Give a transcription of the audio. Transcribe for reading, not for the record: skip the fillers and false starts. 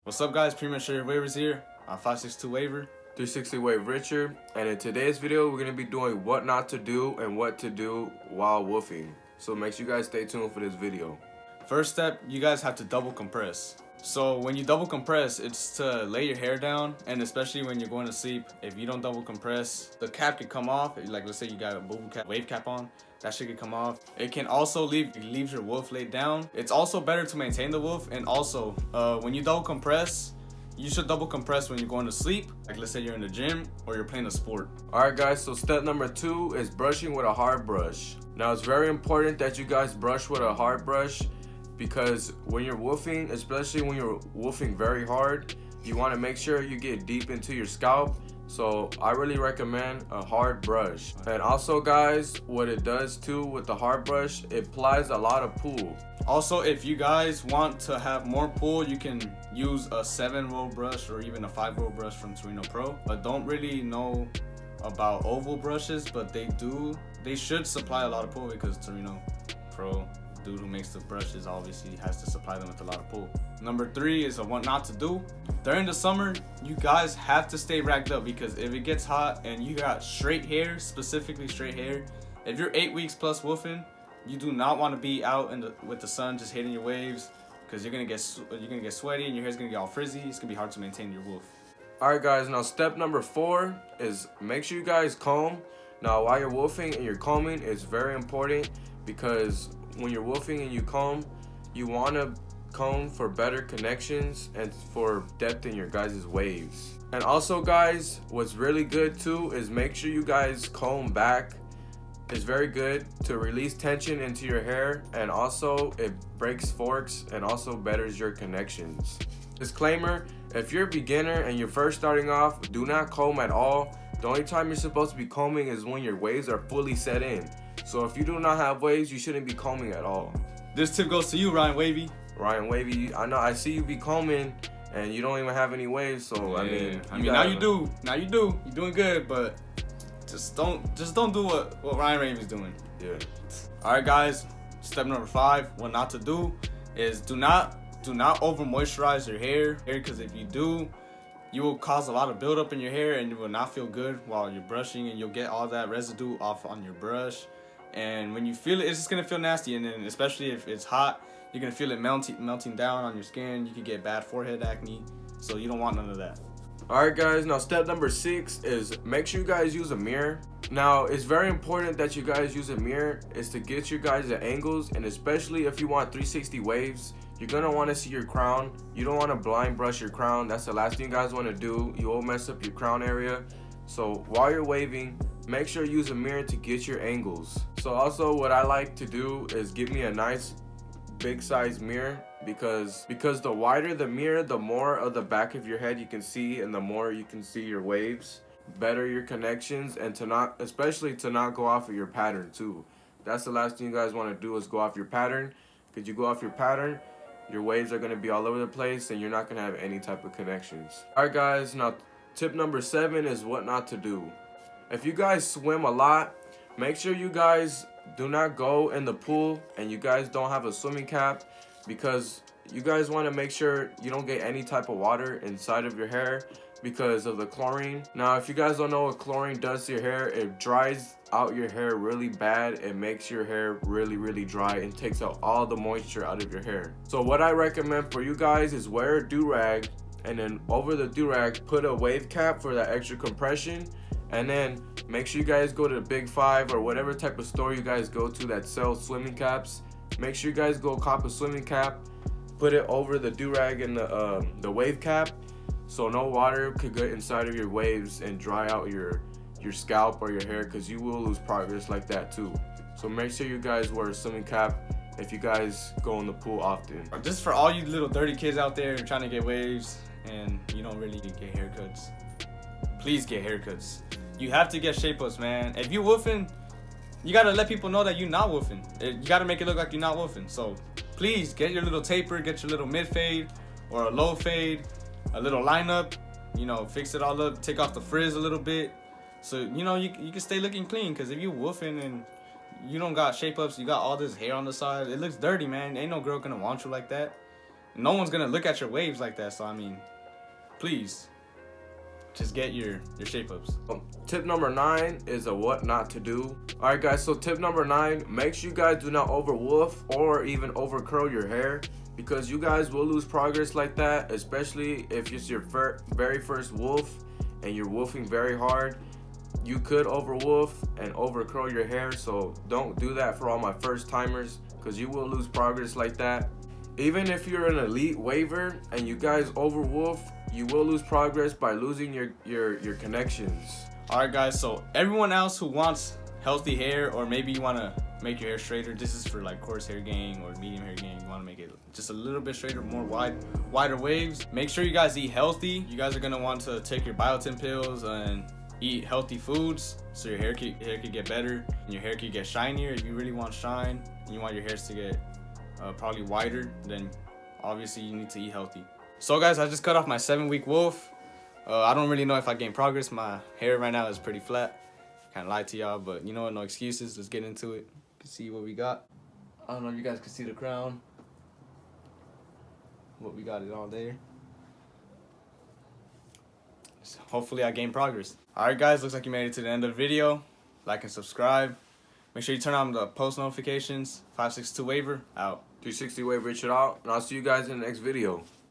What's up, guys? Premature Waivers here on 562 Waiver. 360 Wave Richard, and in today's video we're going to be doing what not to do and what to do while woofing. So make sure you guys stay tuned for this video. First step, you guys have to double compress. So when you double compress, it's to lay your hair down, and especially when you're going to sleep, if you don't double compress, the cap could come off. Like, let's say you got a boo cap, wave cap on, that shit could come off. It can also leaves your woof laid down. It's also better to maintain the woof, and also when you double compress, you should double compress when you're going to sleep. Like, let's say you're in the gym or you're playing a sport. Alright guys, so step number 2 is brushing with a hard brush. Now it's very important that you guys brush with a hard brush, because when you're woofing, especially when you're woofing very hard, you want to make sure you get deep into your scalp. So I really recommend a hard brush. And also guys, what it does too with the hard brush, it applies a lot of pull. Also, if you guys want to have more pull, you can use a 7-roll brush or even a 5-roll brush from Torino Pro. I don't really know about oval brushes, but they should supply a lot of pull, because Torino Pro, dude who makes the brushes, obviously has to supply them with a lot of pull. Number 3 is a what not to do. During the summer, you guys have to stay racked up, because if it gets hot and you got straight hair, specifically straight hair, if you're 8 weeks plus woofing, you do not want to be out with the sun just hitting your waves, because you're gonna get sweaty and your hair's gonna get all frizzy. It's gonna be hard to maintain your woof. Alright guys, now step number 4 is make sure you guys comb. Now while you're woofing and you're combing, it's very important, because when you're woofing and you comb, you want to comb for better connections and for depth in your guys' waves. And also guys, what's really good too is make sure you guys comb back. It's very good to release tension into your hair, and also it breaks forks and also betters your connections. Disclaimer, if you're a beginner and you're first starting off, do not comb at all. The only time you're supposed to be combing is when your waves are fully set in. So if you do not have waves, you shouldn't be combing at all. This tip goes to you, Ryan Wavy. Ryan Wavy, I see you be combing and you don't even have any waves, so yeah. I mean now you do. You're doing good, but just don't do what Ryan Wavy's doing. Yeah. Alright guys, step number 5, what not to do is do not over moisturize your hair, because if you do, you will cause a lot of buildup in your hair and you will not feel good while you're brushing, and you'll get all that residue off on your brush. And when you feel it, it's just gonna feel nasty, and then especially if it's hot, you're gonna feel it melting down on your skin. You could get bad forehead acne, so you don't want none of that. Alright guys, now step number 6 is make sure you guys use a mirror. Now it's very important that you guys use a mirror, is to get your guys the angles, and especially if you want 360 waves, you're gonna want to see your crown. You don't want to blind brush your crown. That's the last thing you guys want to do. You will mess up your crown area. So while you're waving, make sure you use a mirror to get your angles. So also what I like to do is give me a nice big size mirror, because the wider the mirror, the more of the back of your head you can see, and the more you can see your waves, better your connections, and especially to not go off of your pattern too. That's the last thing you guys want to do, is go off your pattern, because you go off your pattern, your waves are going to be all over the place and you're not going to have any type of connections. Alright guys, now tip number 7 is what not to do. If you guys swim a lot, make sure you guys do not go in the pool and you guys don't have a swimming cap, because you guys want to make sure you don't get any type of water inside of your hair because of the chlorine. Now if you guys don't know what chlorine does to your hair, it dries out your hair really bad. It makes your hair really dry and takes out all the moisture out of your hair. So what I recommend for you guys is wear a do-rag, and then over the do-rag put a wave cap for that extra compression. And then make sure you guys go to the Big 5 or whatever type of store you guys go to that sells swimming caps. Make sure you guys go cop a swimming cap, put it over the do-rag and the wave cap, so no water could get inside of your waves and dry out your scalp or your hair, because you will lose progress like that too. So make sure you guys wear a swimming cap if you guys go in the pool often. Just for all you little dirty kids out there trying to get waves and you don't really get haircuts, please get haircuts. You have to get shape ups, man. If you woofing, you gotta let people know that you're not woofing. You gotta make it look like you're not woofing. So please get your little taper, get your little mid fade or a low fade, a little lineup, fix it all up, take off the frizz a little bit, so you can stay looking clean. Because if you woofing and you don't got shape ups, you got all this hair on the side, it looks dirty, man. Ain't no girl gonna want you like that. no one's gonna look at your waves like that. So I mean, please, just get your shape ups. Tip number 9 is a what not to do. Alright guys, so tip number 9, make sure you guys do not over woof or even over curl your hair, because you guys will lose progress like that, especially if it's your very first woof and you're woofing very hard. You could over woof and over curl your hair, so don't do that for all my first timers, because you will lose progress like that. Even if you're an elite waver and you guys over woof, you will lose progress by losing your connections. Alright guys, so everyone else who wants healthy hair, or maybe you want to make your hair straighter, this is for like coarse hair gang or medium hair gang, you want to make it just a little bit straighter, more wider waves. Make sure you guys eat healthy. You guys are going to want to take your biotin pills and eat healthy foods so your hair could get better and your hair could get shinier. If you really want shine and you want your hairs to get probably wider, then obviously you need to eat healthy. So guys, I just cut off my 7-week wolf. I don't really know if I gained progress. My hair right now is pretty flat. Kind of lied to y'all, but you know what, no excuses. Let's get into it. You can see what we got. I don't know if you guys can see the crown. What we got it all there. So hopefully I gained progress. Alright guys, looks like you made it to the end of the video. Like and subscribe. Make sure you turn on the post notifications. 562 Waver out. 360 Wave Richard out, and I'll see you guys in the next video.